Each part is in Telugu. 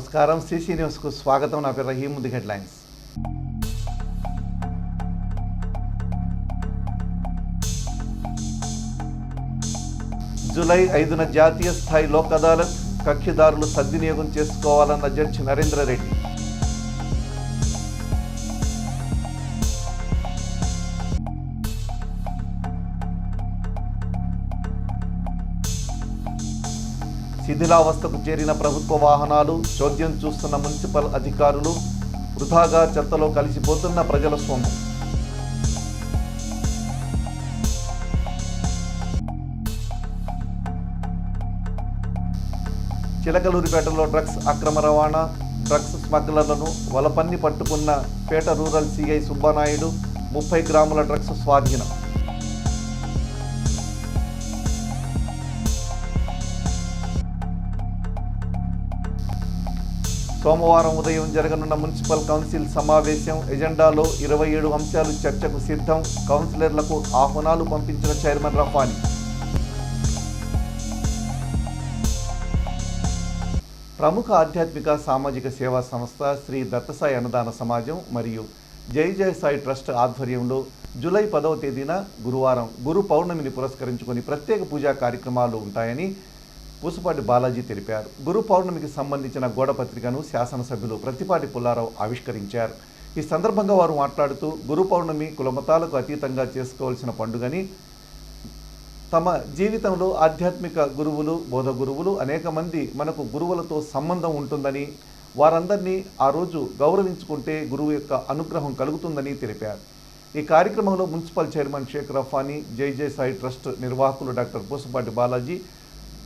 నమస్కారం సిసి న్యూస్కు స్వాగతం. నా పేరు రహీం. ముందు హెడ్లైన్స్. జూలై 5న జాతీయ స్థాయి లోక్ అదాలత్, కక్షిదారులు సద్వినియోగం చేసుకోవాలన్న జడ్జి నరేంద్ర రెడ్డి. శిథిలావస్థకు చేరిన ప్రభుత్వ వాహనాలు, చోద్యం చూస్తున్న మున్సిపల్ అధికారులు, వృధాగా చెత్తలో కలిసిపోతున్న ప్రజల సొమ్ము. చిలకలూరిపేటలో డ్రగ్స్ అక్రమ రవాణా, డ్రగ్స్ స్మగ్లర్లను వలపన్ని పట్టుకున్న పేట రూరల్ సిఐ సుబ్బానాయుడు. 30 గ్రాముల డ్రగ్స్ స్వాధీనం. సోమవారం ఉదయం జరగనున్న మున్సిపల్ కౌన్సిల్ సమావేశం ఎజెండాలో 27 అంశాలు చర్చకు సిద్ధం. కౌన్సిలర్లకు ఆహ్వానాలు పంపించిన చైర్మన్ రఫాని. ప్రముఖ ఆధ్యాత్మిక సామాజిక సేవా సంస్థ శ్రీ దత్తసాయి అన్నదాన సమాజం మరియు జై జై సాయి ట్రస్ట్ ఆధ్వర్యంలో జూలై 10వ తేదీన గురువారం గురు పౌర్ణమిని పురస్కరించుకొని ప్రత్యేక పూజా కార్యక్రమాలు ఉంటాయని పూసపాటి బాలాజీ తెలిపారు. గురు పౌర్ణమికి సంబంధించిన గోడపత్రికను శాసనసభ్యులు ప్రత్తిపాటి పుల్లారావు ఆవిష్కరించారు. ఈ సందర్భంగా వారు మాట్లాడుతూ గురు పౌర్ణమి కులమతాలకు అతీతంగా చేసుకోవాల్సిన పండుగని, తమ జీవితంలో ఆధ్యాత్మిక గురువులు, బోధ గురువులు అనేక మంది మనకు గురువులతో సంబంధం ఉంటుందని, వారందరినీ ఆ రోజు గౌరవించుకుంటే గురువు యొక్క అనుగ్రహం కలుగుతుందని తెలిపారు. ఈ కార్యక్రమంలో municipal chairman Sheikh Rafani, Jai Jai Sai trust నిర్వాహకులు డాక్టర్ పూసపాటి బాలాజీ,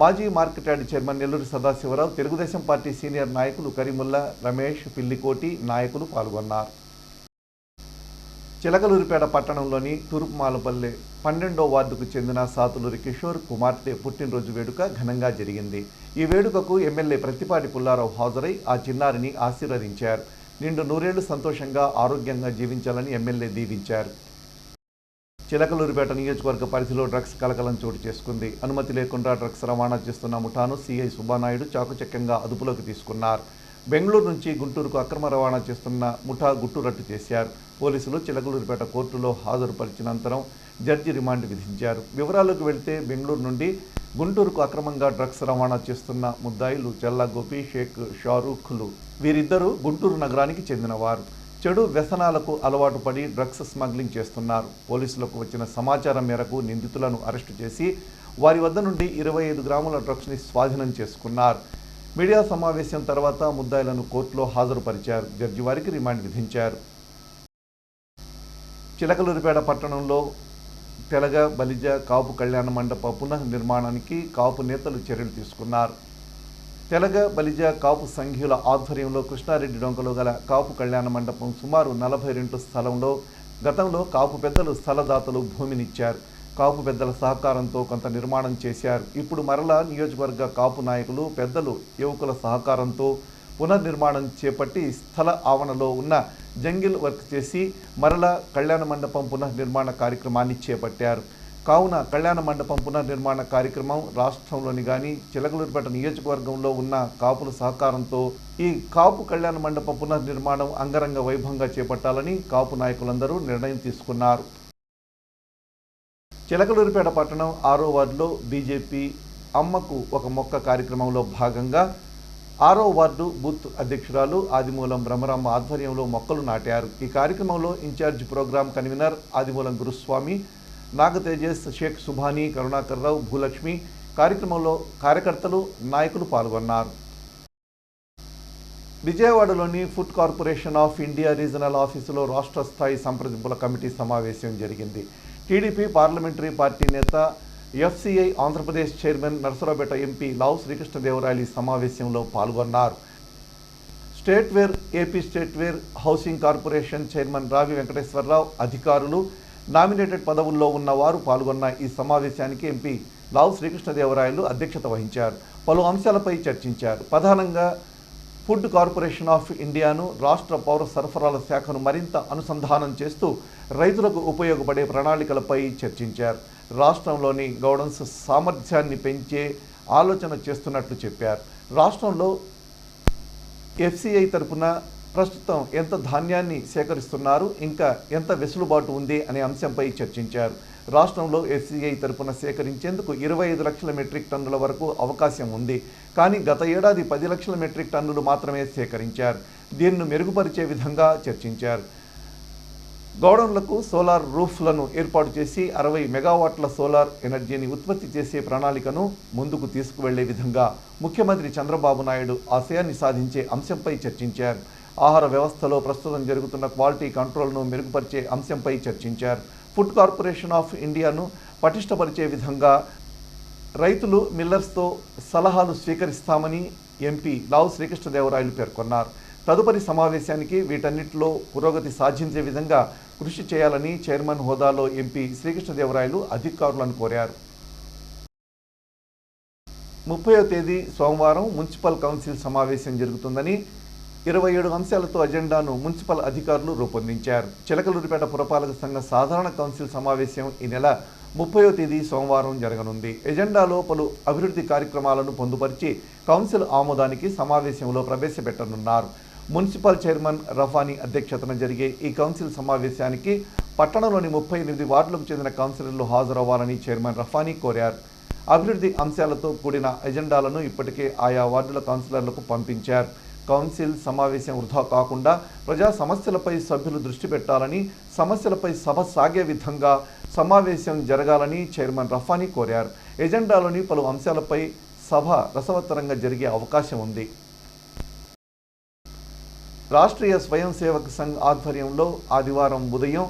మాజీ market yard chairman Nelluri Sadasivarao, Telugu Desam party senior నాయకులు కరీముల్లా, రమేష్, పిల్లికోటి నాయకులు పాల్గొన్నారు. చిలకలూరిపేట పట్టణంలోని తూర్పుమాలపల్లె 12వ వార్డుకు చెందిన సాతులూరి కిషోర్ కుమార్తె పుట్టినరోజు వేడుక ఘనంగా జరిగింది. ఈ వేడుకకు ఎమ్మెల్యే ప్రత్తిపాటి పుల్లారావు హాజరై ఆ చిన్నారిని ఆశీర్వదించారు. నిండు నూరేళ్లు సంతోషంగా ఆరోగ్యంగా జీవించాలని ఎమ్మెల్యే దీవించారు. చిలకలూరిపేట నియోజకవర్గ పరిధిలో డ్రగ్స్ కలకలం చోటు చేసుకుంది. అనుమతి లేకుండా డ్రగ్స్ రవాణా చేస్తున్న ముఠాను సిఐ సుబ్బానాయుడు చాకుచక్యంగా అదుపులోకి తీసుకున్నారు. బెంగళూరు నుంచి గుంటూరుకు అక్రమ రవాణా చేస్తున్న ముఠా గుట్టురట్టు చేశారు. పోలీసులు చిలకలూరిపేట కోర్టులో హాజరుపరిచిన అనంతరం జడ్జి రిమాండ్ విధించారు. వివరాలకు వెళ్తే బెంగళూరు నుండి గుంటూరుకు అక్రమంగా డ్రగ్స్ రవాణా చేస్తున్న ముద్దాయిలు చల్లా గోపి, షేక్ షారూఖ్లు. వీరిద్దరూ గుంటూరు నగరానికి చెందినవారు. చెడు వ్యసనాలకు అలవాటు పడి డ్రగ్స్ స్మగ్లింగ్ చేస్తున్నారు. పోలీసులకు వచ్చిన సమాచారం మేరకు నిందితులను అరెస్టు చేసి వారి వద్ద నుండి 25 గ్రాముల డ్రగ్స్ని స్వాధీనం చేసుకున్నారు. మీడియా సమావేశం తర్వాత ముద్దాయిలను కోర్టులో హాజరుపరిచారు. జడ్జి వారికి రిమాండ్ విధించారు. చిలకలూరిపేట పట్టణంలో తెలగ, బలిజ, కాపు కళ్యాణ మండప పునర్నిర్మాణానికి కాపు నేతలు చర్యలు తీసుకున్నారు. తెలగ, బలిజ, కాపు సంఘీయుల ఆధ్వర్యంలో కృష్ణారెడ్డి డొంకలో గల కాపు కళ్యాణ మండపం సుమారు 40 స్థలంలో గతంలో కాపు పెద్దలు స్థలదాతలు భూమినిచ్చారు. కాపు పెద్దల సహకారంతో కొంత నిర్మాణం చేశారు. ఇప్పుడు మరలా నియోజకవర్గ కాపు నాయకులు, పెద్దలు, యువకుల సహకారంతో పునర్నిర్మాణం చేపట్టి స్థల ఆవరణలో ఉన్న జంగిల్ వర్క్ చేసి మరలా కళ్యాణ మండపం పునర్నిర్మాణ కార్యక్రమాన్ని చేపట్టారు. కావున కళ్యాణ మండపం పునర్నిర్మాణ కార్యక్రమం రాష్ట్రంలోని కానీ చిలకలూరిపేట నియోజకవర్గంలో ఉన్న కాపుల సహకారంతో ఈ కాపు కళ్యాణ మండపం పునర్నిర్మాణం అంగరంగ వైభవంగా చేపట్టాలని కాపు నాయకులందరూ నిర్ణయం తీసుకున్నారు. చిలకలూరిపేట పట్టణం 6వ వార్డులో బీజేపీ అమ్మకు ఒక మొక్క కార్యక్రమంలో భాగంగా 6వ వార్డు బూత్ అధ్యక్షురాలు ఆదిమూలం బ్రహ్మరామ ఆధ్వర్యంలో మొక్కలు నాటారు. ఈ కార్యక్రమంలో incharge programme convener Adimulam Guruswamy, Nagatejas, Sheikh Subhani, Karunakar Rao, Bhulakshmi, కార్యక్రమంలో కార్యకర్తలు, నాయకులు పాల్గొన్నారు. విజయవాడలోని food corporation of India regional ఆఫీసులో రాష్ట్ర స్థాయి సంప్రదింపుల కమిటీ సమావేశం జరిగింది. టీడీపీ పార్లమెంటరీ పార్టీ నేత, FCI Andhra Pradesh chairman Narasaraopet MP Lavu Srikrishnadevarayalu ఈ సమావేశంలో పాల్గొన్నారు. AP state warehousing corporation chairman Ravi Venkateswara Rao, అధికారులు, నామినేటెడ్ పదవుల్లో ఉన్నవారు పాల్గొన్న ఈ సమావేశానికి ఎంపీ లావు శ్రీకృష్ణదేవరాయలు అధ్యక్షత వహించారు. పలు అంశాలపై చర్చించారు. ప్రధానంగా ఫుడ్ కార్పొరేషన్ ఆఫ్ ఇండియాను, రాష్ట్ర పౌర సరఫరాల శాఖను మరింత అనుసంధానం చేస్తూ రైతులకు ఉపయోగపడే ప్రణాళికలపై చర్చించారు. రాష్ట్రంలోని గౌడన్స్ సామర్థ్యాన్ని పెంచే ఆలోచన చేస్తున్నట్లు చెప్పారు. రాష్ట్రంలో ఎఫ్సిఐ తరపున ప్రస్తుతం ఎంత ధాన్యాన్ని సేకరిస్తున్నారు, ఇంకా ఎంత వెసులుబాటు ఉంది అనే అంశంపై చర్చించారు. రాష్ట్రంలో ఎఫ్సిఐ తరపున సేకరించేందుకు 25 లక్షల మెట్రిక్ టన్నుల వరకు అవకాశం ఉంది. కానీ గత ఏడాది 10 లక్షల మెట్రిక్ టన్నులు మాత్రమే సేకరించారు. దీన్ని మెరుగుపరిచే విధంగా చర్చించారు. గోడౌన్లకు సోలార్ రూఫ్లను ఏర్పాటు చేసి 60 మెగావాట్ల సోలార్ ఎనర్జీని ఉత్పత్తి చేసే ప్రణాళికను ముందుకు తీసుకువెళ్లే విధంగా ముఖ్యమంత్రి చంద్రబాబు నాయుడు ఆశయాన్ని సాధించే అంశంపై చర్చించారు. ఆహార వ్యవస్థలో ప్రస్తుతం జరుగుతున్న క్వాలిటీ కంట్రోల్ను మెరుగుపరిచే అంశంపై చర్చించారు. ఫుడ్ కార్పొరేషన్ ఆఫ్ ఇండియాను పటిష్టపరిచే విధంగా రైతులు, మిల్లర్స్తో సలహాలు స్వీకరిస్తామని ఎంపీ లావు శ్రీకృష్ణదేవరాయలు పేర్కొన్నారు. తదుపరి సమావేశానికి వీటన్నిటిలో పురోగతి సాధించే విధంగా కృషి చేయాలని చైర్మన్ హోదాలో ఎంపీ శ్రీకృష్ణదేవరాయలు అధికారులను కోరారు. 30వ తేదీ సోమవారం మున్సిపల్ కౌన్సిల్ సమావేశం జరుగుతుందని 27 అంశాలతో అజెండాను మున్సిపల్ అధికారులు రూపొందించారు. చిలకలూరిపేట పురపాలక సంఘ సాధారణ కౌన్సిల్ సమావేశం ఈ నెల 30వ తేదీ సోమవారం జరగనుంది. ఎజెండాలో పలు అభివృద్ధి కార్యక్రమాలను పొందుపరిచి కౌన్సిల్ ఆమోదానికి సమావేశంలో ప్రవేశపెట్టనున్నారు. మున్సిపల్ చైర్మన్ రఫానీ అధ్యక్షతన జరిగే ఈ కౌన్సిల్ సమావేశానికి పట్టణంలోని 38 వార్డులకు చెందిన కౌన్సిలర్లు హాజరవ్వాలని చైర్మన్ రఫానీ కోరారు. అభివృద్ధి అంశాలతో కూడిన ఎజెండాలను ఇప్పటికే ఆయా వార్డుల కౌన్సిలర్లకు పంపించారు. కౌన్సిల్ సమావేశం వృధా కాకుండా ప్రజా సమస్యలపై సభ్యులు దృష్టి పెట్టాలని, సమస్యలపై సభ సాగే విధంగా సమావేశం జరగాలని చైర్మన్ రఫానీ కోరారు. ఎజెండాలోని పలు అంశాలపై సభ రసవత్తరంగా జరిగే అవకాశం ఉంది. రాష్ట్రీయ స్వయం సేవక్ సంఘ్ ఆధ్వర్యంలో ఆదివారం ఉదయం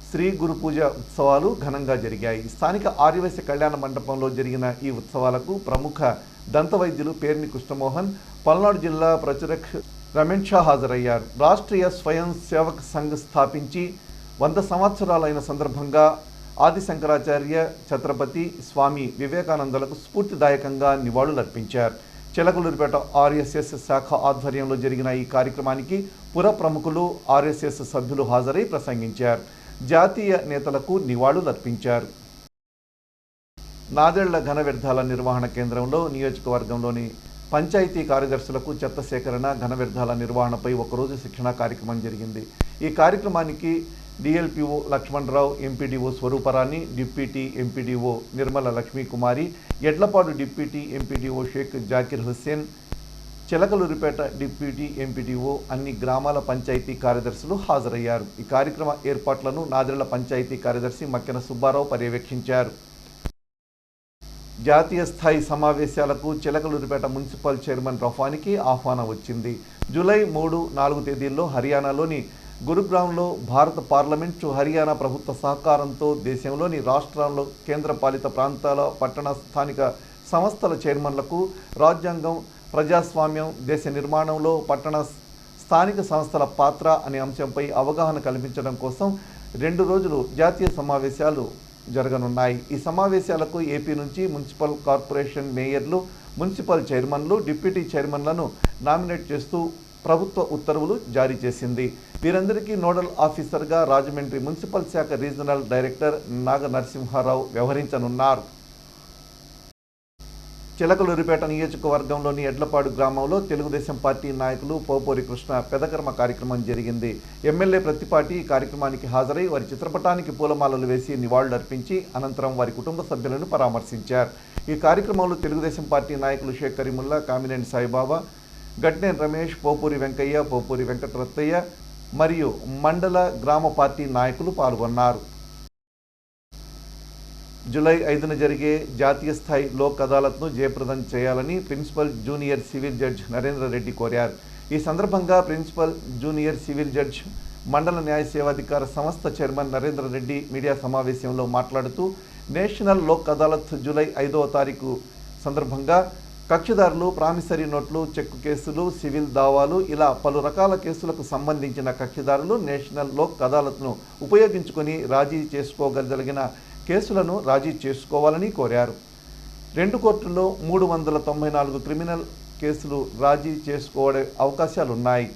శ్రీ గురు పూజ ఉత్సవాలు ఘనంగా జరిగాయి. స్థానిక ఆర్యవైశ్య కళ్యాణ మండపంలో జరిగిన ఈ ఉత్సవాలకు ప్రముఖ దంతవైద్యులు పేర్ని కృష్ణమోహన్, పల్నాడు జిల్లా ప్రచురక్ రమేష్ షా హాజరయ్యారు. రాష్ట్రీయ స్వయం సేవక్ సంఘ్ స్థాపించి 100 సంవత్సరాలైన సందర్భంగా ఆదిశంకరాచార్య ఛత్రపతి స్వామి వివేకానందలకు స్ఫూర్తిదాయకంగా నివాళులర్పించారు. చిలకలూరిపేట ఆర్ఎస్ఎస్ శాఖ ఆధ్వర్యంలో జరిగిన ఈ కార్యక్రమానికి పుర ప్రముఖులు, ఆర్ఎస్ఎస్ సభ్యులు హాజరై ప్రసంగించారు. జాతీయ నేతలకు నివాళులర్పించారు. నాదెళ్ల ఘన వ్యర్థాల నిర్వహణ కేంద్రంలో నియోజకవర్గంలోని పంచాయతీ కార్యదర్శులకు చెత్త సేకరణ, ఘన వ్యర్థాల నిర్వహణపై ఒకరోజు శిక్షణా కార్యక్రమం జరిగింది. ఈ కార్యక్రమానికి DLPO Lakshmanarao, MPDO Swaruparani, deputy MPDO Nirmala Lakshmikumari, Edlapadu deputy MPDO Shaik Zakir Hussain, Chilakaluripeta deputy MPDO, అన్ని గ్రామాల పంచాయతీ కార్యదర్శులు హాజరయ్యారు. ఈ కార్యక్రమ ఏర్పాట్లను నాదెళ్ల పంచాయతీ కార్యదర్శి మక్కెన సుబ్బారావు పర్యవేక్షించారు. జాతీయ స్థాయి సమావేశాలకు చిలకలూరిపేట మున్సిపల్ చైర్మన్ రఫానికి ఆహ్వానం వచ్చింది. జూలై 3, 4 తేదీల్లో హర్యానాలోని గురుగ్రామ్లో భారత పార్లమెంటు, హర్యానా ప్రభుత్వ సహకారంతో దేశంలోని రాష్ట్రాల్లో, కేంద్రపాలిత ప్రాంతాల, పట్టణ స్థానిక సంస్థల చైర్మన్లకు రాజ్యాంగం, ప్రజాస్వామ్యం, దేశ నిర్మాణంలో పట్టణ స్థానిక సంస్థల పాత్ర అనే అంశంపై అవగాహన కల్పించడం కోసం 2 రోజులు జాతీయ సమావేశాలు జరగనున్నాయి. ఈ సమావేశాలకు ఏపీ నుంచి మున్సిపల్ కార్పొరేషన్ మేయర్లు, మున్సిపల్ చైర్మన్లు, డిప్యూటీ చైర్మన్లను నామినేట్ చేస్తూ ప్రభుత్వ ఉత్తర్వులు జారీ చేసింది. వీరందరికీ నోడల్ ఆఫీసర్గా రాజమండ్రి మున్సిపల్ శాఖ రీజనల్ డైరెక్టర్ నాగ నరసింహారావు వ్యవహరించనున్నారు. చిలకలూరిపేట నియోజకవర్గంలోని ఎడ్లపాడు గ్రామంలో తెలుగుదేశం పార్టీ నాయకులు పోపూరి కృష్ణ పెదకర్మ కార్యక్రమం జరిగింది. ఎమ్మెల్యే ప్రతిపాటి ఈ కార్యక్రమానికి హాజరై వారి చిత్రపటానికి పూలమాలలు వేసి నివాళులర్పించి అనంతరం వారి కుటుంబ సభ్యులను పరామర్శించారు. ఈ కార్యక్రమంలో తెలుగుదేశం పార్టీ నాయకులు షేక్ కరీముల్లా, కామినేని సాయిబాబా, గట్నేని రమేష్, పోపూరి వెంకయ్య, పోపూరి వెంకటరత్తయ్య మరియు మండల గ్రామ పార్టీ నాయకులు పాల్గొన్నారు. జూలై 5న జరిగే జాతీయ స్థాయి లోక్ అదాలత్ను జయప్రదం చేయాలని principal junior civil judge Narendra Reddy కోరారు. ఈ సందర్భంగా ప్రిన్సిపల్ జూనియర్ సివిల్ జడ్జ్ మండల న్యాయ సేవాధికార సంస్థ చైర్మన్ నరేంద్ర రెడ్డి మీడియా సమావేశంలో మాట్లాడుతూ, నేషనల్ లోక్ అదాలత్ జూలై 5వ తారీఖు సందర్భంగా కక్షిదారులు, ప్రామిసరీ నోట్లు, చెక్కు కేసులు, సివిల్ దావాలు ఇలా పలు రకాల కేసులకు సంబంధించిన కక్షిదారులు నేషనల్ లోక్ అదాలత్ను ఉపయోగించుకొని రాజీ చేసుకోగలిగిన కేసులను రాజీ చేసుకోవాలని కోరారు. 2 కోర్టుల్లో 394 క్రిమినల్ కేసులు రాజీ చేసుకోవడం అవకాశాలున్నాయి.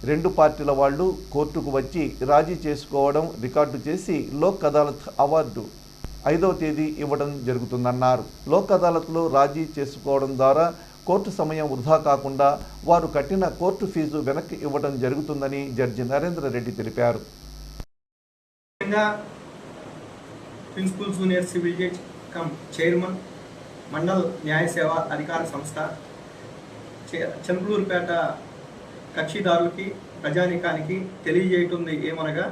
2 పార్టీల వాళ్ళు కోర్టుకు వచ్చి రాజీ చేసుకోవడం రికార్డు చేసి లోక్ అదాలత్ అవార్డు 5వ తేదీ ఇవ్వడం జరుగుతుందన్నారు. లోక్ అదాలత్లో రాజీ చేసుకోవడం ద్వారా కోర్టు సమయం వృధా కాకుండా వారు కట్టిన కోర్టు ఫీజు వెనక్కి ఇవ్వడం జరుగుతుందని జడ్జి నరేంద్ర రెడ్డి తెలిపారు. Principal junior civil judge cum chairman మండల్ న్యాయ సేవా అధికార సంస్థ చంద్రూరుపేట కక్షిదారులకి ప్రజానీకానికి తెలియజేయటుంది ఏమనగా,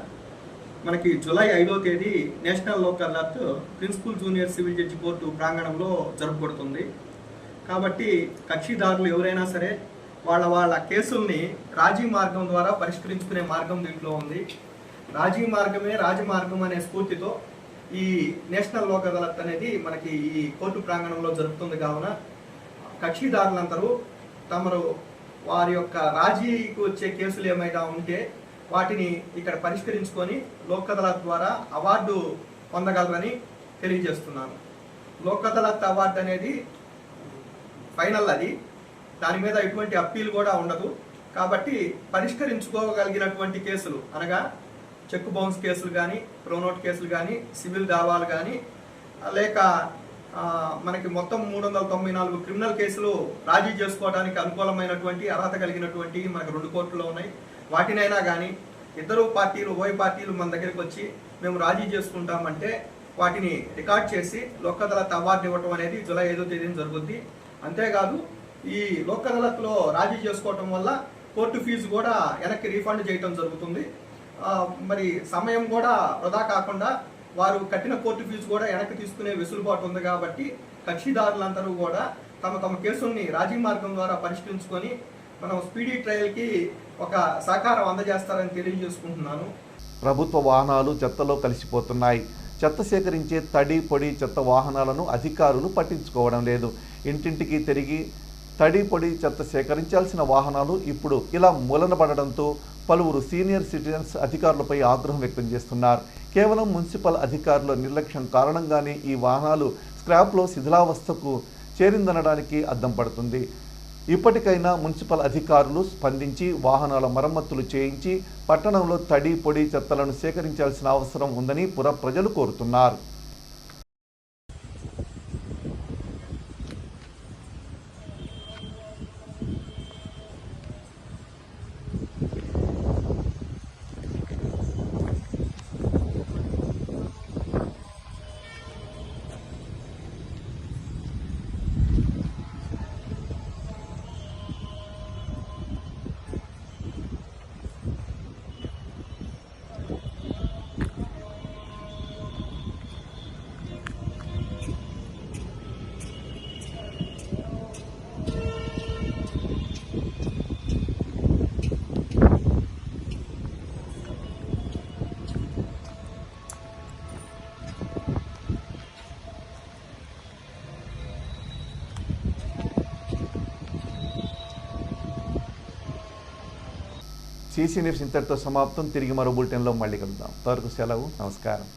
మనకి జూలై 5వ తేదీ national Lok Adalat principal junior civil judge court ప్రాంగణంలో జరుపుబడుతుంది. కాబట్టి కక్షిదారులు ఎవరైనా సరే వాళ్ళ కేసుల్ని రాజీ మార్గం ద్వారా పరిష్కరించుకునే మార్గం దీంట్లో ఉంది. రాజీ మార్గమే రాజమార్గం అనే స్ఫూర్తితో ఈ నేషనల్ లోక్ అదాలత్ అనేది మనకి ఈ కోర్టు ప్రాంగణంలో జరుగుతుంది. కావున కక్షిదారులందరూ తమరు వారి యొక్క రాజీకి వచ్చే కేసులు ఏమైనా ఉంటే వాటిని ఇక్కడ పరిష్కరించుకొని లోక్ అదాలత్ ద్వారా అవార్డు పొందగలరని తెలియజేస్తున్నాను. లోక్ అదాలత్ అవార్డు అనేది ఫైనల్, అది దాని మీద ఎటువంటి అప్పీల్ కూడా ఉండదు. కాబట్టి పరిష్కరించుకోగలిగినటువంటి కేసులు అనగా చెక్ బౌన్స్ కేసులు కానీ, ప్రోనోట్ కేసులు కానీ, సివిల్ దావాలు కానీ, లేక మనకి మొత్తం 394 క్రిమినల్ కేసులు రాజీ చేసుకోవడానికి అనుకూలమైనటువంటి అర్హత కలిగినటువంటి మనకు 2 కోర్టులు ఉన్నాయి. వాటినైనా కానీ ఇద్దరు పార్టీలు ఉభయ పార్టీలు మన దగ్గరికి వచ్చి మేము రాజీ చేసుకుంటామంటే వాటిని రికార్డ్ చేసి లోక్ అదాలత్ అవార్డు ఇవ్వటం అనేది జూలై 5వ తేదీన జరుగుద్ది. అంతేకాదు ఈ లోక్ అదాలత్లో రాజీ చేసుకోవటం వల్ల కోర్టు ఫీజు కూడా వెనక్కి రీఫండ్ చేయటం జరుగుతుంది. మరి సమయం కూడా వృధా కాకుండా వారు కట్టిన కోర్టు ఫీజు కూడా వెనక్కి తీసుకునే వెసులుబాటు ఉంది. కాబట్టి కక్షిదారులందరూ కూడా తమ కేసుల్ని రాజీ మార్గం ద్వారా పరిష్కరించుకొని మనం స్పీడీ ట్రయల్కి ఒక సహకారం అందజేస్తారని తెలియజేసుకుంటున్నాను. ప్రభుత్వ వాహనాలు చెత్తలో కలిసిపోతున్నాయి. చెత్త సేకరించే తడి పొడి చెత్త వాహనాలను అధికారులు పట్టించుకోవడం లేదు. ఇంటింటికి తిరిగి తడి పొడి చెత్త సేకరించాల్సిన వాహనాలు ఇప్పుడు ఇలా మూలనపడడంతో పలువురు సీనియర్ సిటిజన్స్ అధికారులపై ఆగ్రహం వ్యక్తం చేస్తున్నారు. కేవలం మున్సిపల్ అధికారుల నిర్లక్ష్యం కారణంగానే ఈ వాహనాలు స్క్రాప్లో శిథిలావస్థకు చేరిందనడానికి అద్దం పడుతుంది. ఇప్పటికైనా మున్సిపల్ అధికారులు స్పందించి వాహనాల మరమ్మతులు చేయించి పట్టణంలో తడి పొడి చెత్తలను సేకరించాల్సిన అవసరం ఉందని పుర ప్రజలు కోరుతున్నారు. సీసీ న్యూస్ ఇంతటితో సమాప్తం. తిరిగి మరో బులెటిన్లో మళ్ళీ కలుద్దాం. అంతవరకు సెలవు. నమస్కారం.